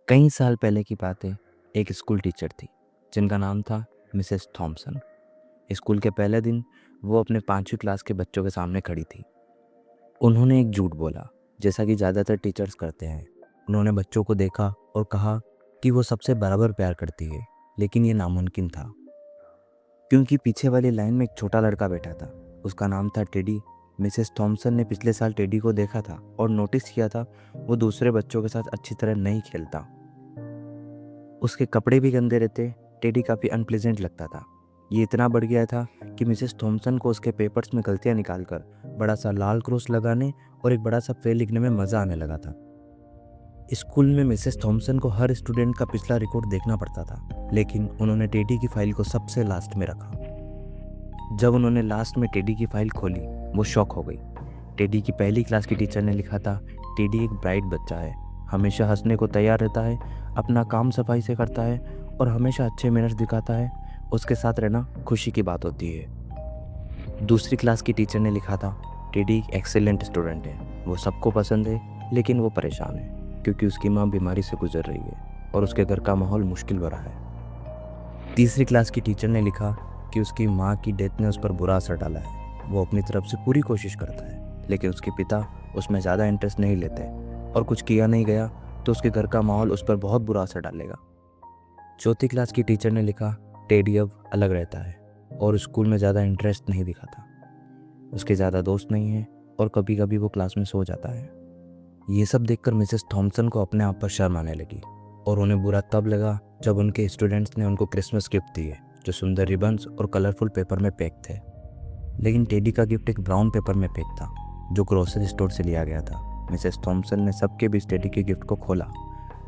कई साल पहले की बात है। एक स्कूल टीचर थी जिनका नाम था मिसेस थॉमसन। स्कूल के पहले दिन वो अपने 5वीं क्लास के बच्चों के सामने खड़ी थी। उन्होंने एक झूठ बोला, जैसा कि ज़्यादातर टीचर्स करते हैं। उन्होंने बच्चों को देखा और कहा कि वो सबसे बराबर प्यार करती है, लेकिन ये नामुमकिन था क्योंकि पीछे वाली लाइन में एक छोटा लड़का बैठा था। उसका नाम था टेडी। मिसेस थॉमसन ने पिछले साल टेडी को देखा था और नोटिस किया था वो दूसरे बच्चों के साथ अच्छी तरह नहीं खेलता। उसके कपड़े भी गंदे रहते। टेडी काफ़ी अनप्लेजेंट लगता था। ये इतना बढ़ गया था कि मिसेस थॉमसन को उसके पेपर्स में गलतियाँ निकालकर बड़ा सा लाल क्रॉस लगाने और एक बड़ा सा फेल लिखने में मज़ा आने लगा था। स्कूल में मिसेस थॉमसन को हर स्टूडेंट का पिछला रिकॉर्ड देखना पड़ता था, लेकिन उन्होंने टेडी की फाइल को सबसे लास्ट में रखा। जब उन्होंने लास्ट में टेडी की फाइल खोली, वो शॉक हो गई। टेडी की पहली क्लास की टीचर ने लिखा था, टेडी एक ब्राइट बच्चा है, हमेशा हंसने को तैयार रहता है, अपना काम सफाई से करता है और हमेशा अच्छे मैनर्स दिखाता है। उसके साथ रहना खुशी की बात होती है। दूसरी क्लास की टीचर ने लिखा था, टेडी एक एक्सेलेंट स्टूडेंट है, वो सबको पसंद है, लेकिन वो परेशान है क्योंकि उसकी माँ बीमारी से गुजर रही है और उसके घर का माहौल मुश्किल भरा है। तीसरी क्लास की टीचर ने लिखा कि उसकी माँ की डेथ ने उस पर बुरा असर डाला है। वो अपनी तरफ से पूरी कोशिश करता है, लेकिन उसके पिता उसमें ज़्यादा इंटरेस्ट नहीं लेते और कुछ किया नहीं गया तो उसके घर का माहौल उस पर बहुत बुरा असर डालेगा। चौथी क्लास की टीचर ने लिखा, टेडी अब अलग रहता है और स्कूल में ज़्यादा इंटरेस्ट नहीं दिखाता। उसके ज़्यादा दोस्त नहीं हैं और कभी कभी वो क्लास में सो जाता है। ये सब देखकर मिसेस थॉमसन को अपने आप पर शर्म आने लगी और उन्हें बुरा तब लगा जब उनके स्टूडेंट्स ने उनको क्रिसमस गिफ्ट दिए जो सुंदर रिबन्स और कलरफुल पेपर में पैक थे। लेकिन टेडी का गिफ्ट एक ब्राउन पेपर में पैक था जो ग्रोसरी स्टोर से लिया गया था। मिसेस थॉमसन ने सबके बीच टेडी के गिफ्ट को खोला,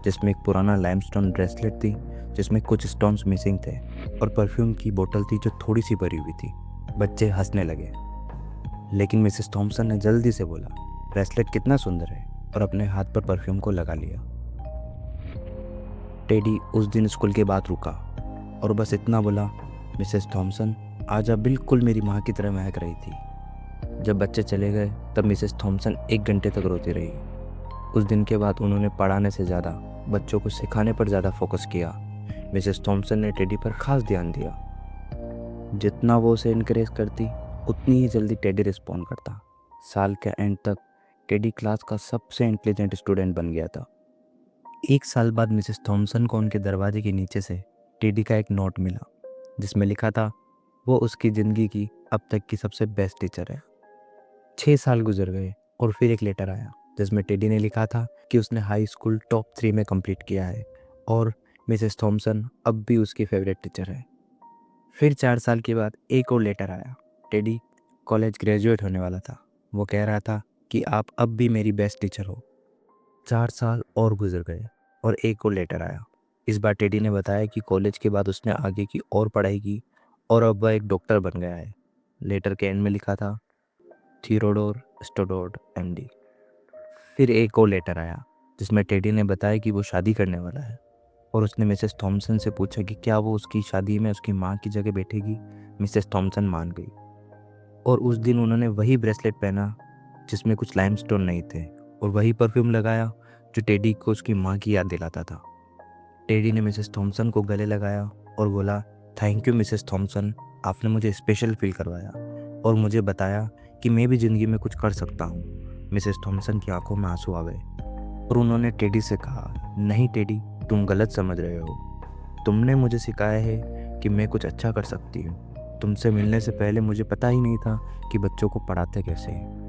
जिसमें एक पुराना लाइमस्टोन ब्रेसलेट थी जिसमें कुछ स्टोन्स मिसिंग थे और परफ्यूम की बोतल थी जो थोड़ी सी भरी हुई थी। बच्चे हंसने लगे, लेकिन मिसेस थॉमसन ने जल्दी से बोला, ब्रेसलेट कितना सुंदर है, और अपने हाथ पर परफ्यूम को लगा लिया। टेडी उस दिन स्कूल के बाद रुका और बस इतना बोला, मिसेस थॉमसन आज आप बिल्कुल मेरी माँ की तरह महक रही थी। जब बच्चे चले गए तब मिसेस थॉमसन 1 घंटे तक रोती रही। उस दिन के बाद उन्होंने पढ़ाने से ज़्यादा बच्चों को सिखाने पर ज़्यादा फोकस किया। मिसेस थॉमसन ने टेडी पर खास ध्यान दिया। जितना वो उसे इनकरेज करती, उतनी ही जल्दी टेडी रिस्पॉन्ड करता। साल के एंड तक टेडी क्लास का सबसे इंटेलिजेंट स्टूडेंट बन गया था। एक साल बाद मिसेस थॉमसन को उनके दरवाजे के नीचे से टेडी का एक नोट मिला जिसमें लिखा था, वो उसकी ज़िंदगी की अब तक की सबसे बेस्ट टीचर है। 6 साल गुजर गए और फिर एक लेटर आया जिसमें टेडी ने लिखा था कि उसने हाई स्कूल टॉप 3 में कंप्लीट किया है और मिसेस थॉमसन अब भी उसकी फेवरेट टीचर है। फिर 4 साल के बाद एक और लेटर आया। टेडी कॉलेज ग्रेजुएट होने वाला था। वो कह रहा था कि आप अब भी मेरी बेस्ट टीचर हो। 4 साल और गुजर गए और एक और लेटर आया। इस बार टेडी ने बताया कि कॉलेज के बाद उसने आगे की और पढ़ाई की और अब वह एक डॉक्टर बन गया है। लेटर के एंड में लिखा था, थियोडोर स्टोडोर्ड एमडी। फिर एक और लेटर आया जिसमें टेडी ने बताया कि वो शादी करने वाला है और उसने मिसेस थॉमसन से पूछा कि क्या वो उसकी शादी में उसकी माँ की जगह बैठेगी। मिसेस थॉमसन मान गई और उस दिन उन्होंने वही ब्रेसलेट पहना जिसमें कुछ लाइमस्टोन नहीं थे और वही परफ्यूम लगाया जो टेडी को उसकी माँ की याद दिलाता था। टेडी ने मिसेस थॉमसन को गले लगाया और बोला, थैंक यू मिसेस थॉमसन, आपने मुझे स्पेशल फील करवाया और मुझे बताया कि मैं भी ज़िंदगी में कुछ कर सकता हूँ। मिसेस थॉमसन की आंखों में आंसू आ गए और उन्होंने टेडी से कहा, नहीं टेडी, तुम गलत समझ रहे हो। तुमने मुझे सिखाया है कि मैं कुछ अच्छा कर सकती हूँ। तुमसे मिलने से पहले मुझे पता ही नहीं था कि बच्चों को पढ़ाते कैसे हैं।